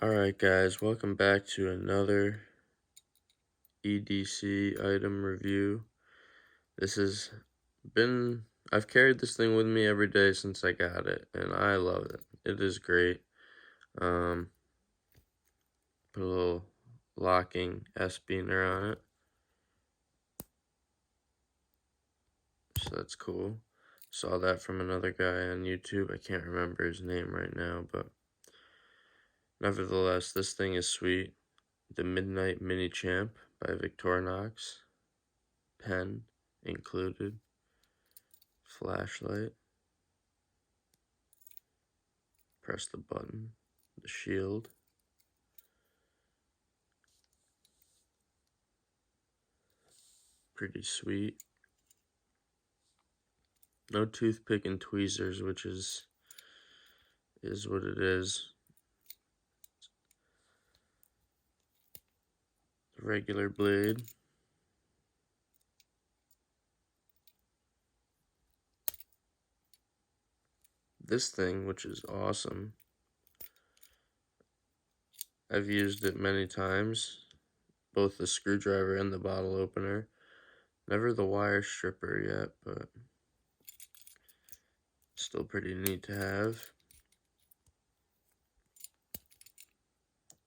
Alright guys, welcome back to another EDC item review. I've carried this thing with me every day since I got it, and I love it. It is great. Put a little locking S-beaner on it. So that's cool. Saw that from another guy on YouTube. I can't remember his name right now, but nevertheless, this thing is sweet. The Midnight Mini Champ by Victorinox. Pen included. Flashlight. Press the button. The shield. Pretty sweet. No toothpick and tweezers, which is what it is. The regular blade. This thing, which is awesome. I've used it many times, both the screwdriver and the bottle opener. Never the wire stripper yet, but still pretty neat to have.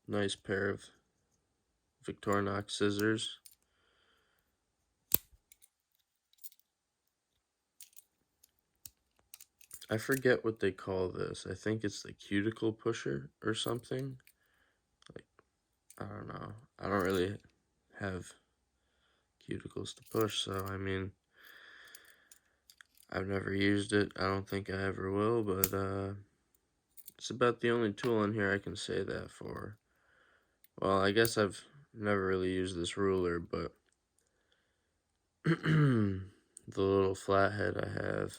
Nice pair of Victorinox scissors. I forget what they call this. I think it's the cuticle pusher or something. Like, I don't know. I don't really have cuticles to push, so I mean, I've never used it. I don't think I ever will, but it's about the only tool in here I can say that for. Well, I guess I've never really used this ruler, but the little flathead I have.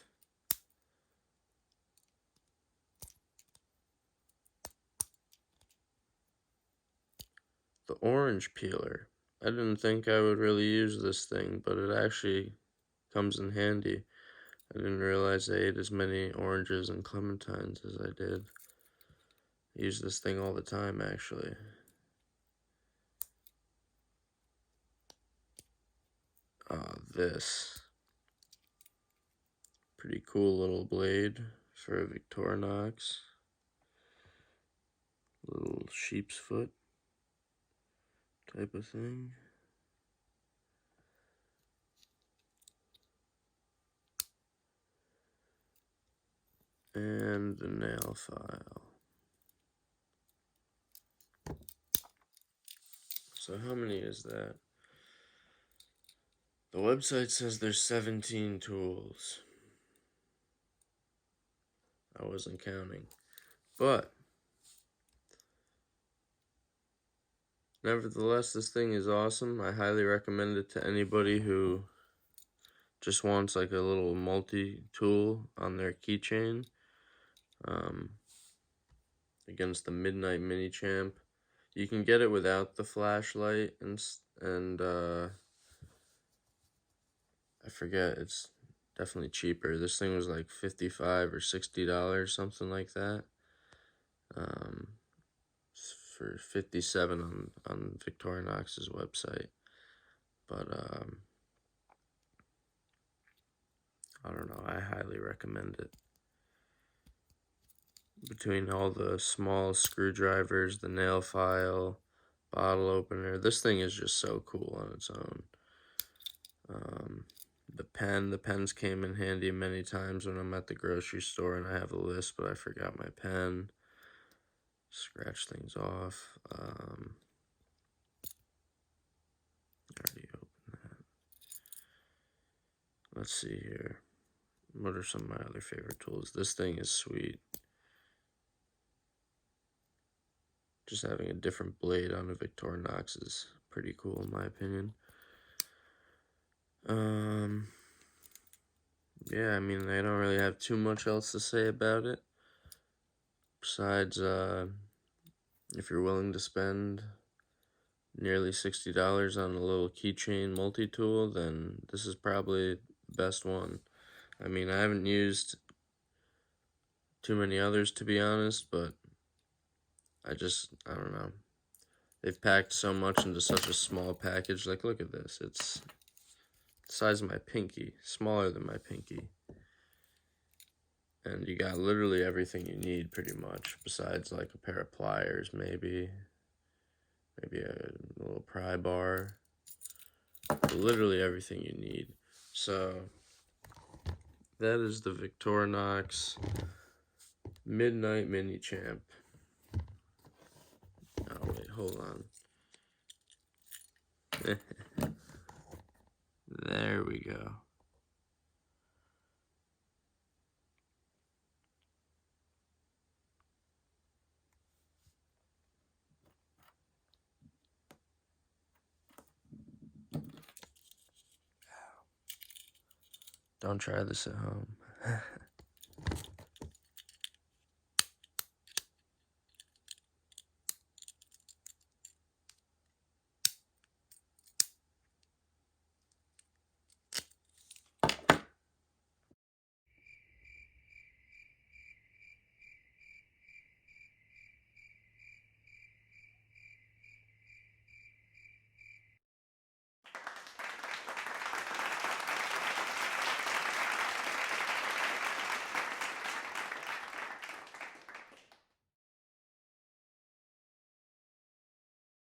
The orange peeler. I didn't think I would really use this thing, but it actually comes in handy. I didn't realize I ate as many oranges and clementines as I did. I use this thing all the time, actually. This. Pretty cool little blade for a Victorinox. Little sheep's foot type of thing. And the nail file. So how many is that? The website says there's 17 tools. I wasn't counting. But nevertheless, this thing is awesome. I highly recommend it to anybody who just wants like a little multi-tool on their keychain. Against the Midnight Mini Champ. You can get it without the flashlight and I forget, it's definitely cheaper. This thing was like $55 or $60, something like that. For $57 on Victorinox's website. But I don't know, I highly recommend it. Between all the small screwdrivers, the nail file, bottle opener, this thing is just so cool on its own. The pens came in handy many times when I'm at the grocery store and I have a list, but I forgot my pen. Scratch things off. I already opened that. Let's see here. What are some of my other favorite tools? This thing is sweet. Just having a different blade on a Victorinox is pretty cool in my opinion. Yeah, I mean, I don't really have too much else to say about it. Besides, if you're willing to spend nearly $60 on a little Keychain Multitool, then this is probably the best one. I mean, I haven't used too many others, to be honest, but I don't know. They've packed so much into such a small package. Like, look at this. It's the size of my pinky, smaller than my pinky. And you got literally everything you need pretty much, besides like a pair of pliers, maybe a little pry bar. Literally everything you need. So that is the Victorinox Midnight Mini Champ. Oh wait, hold on. There we go. Don't try this at home.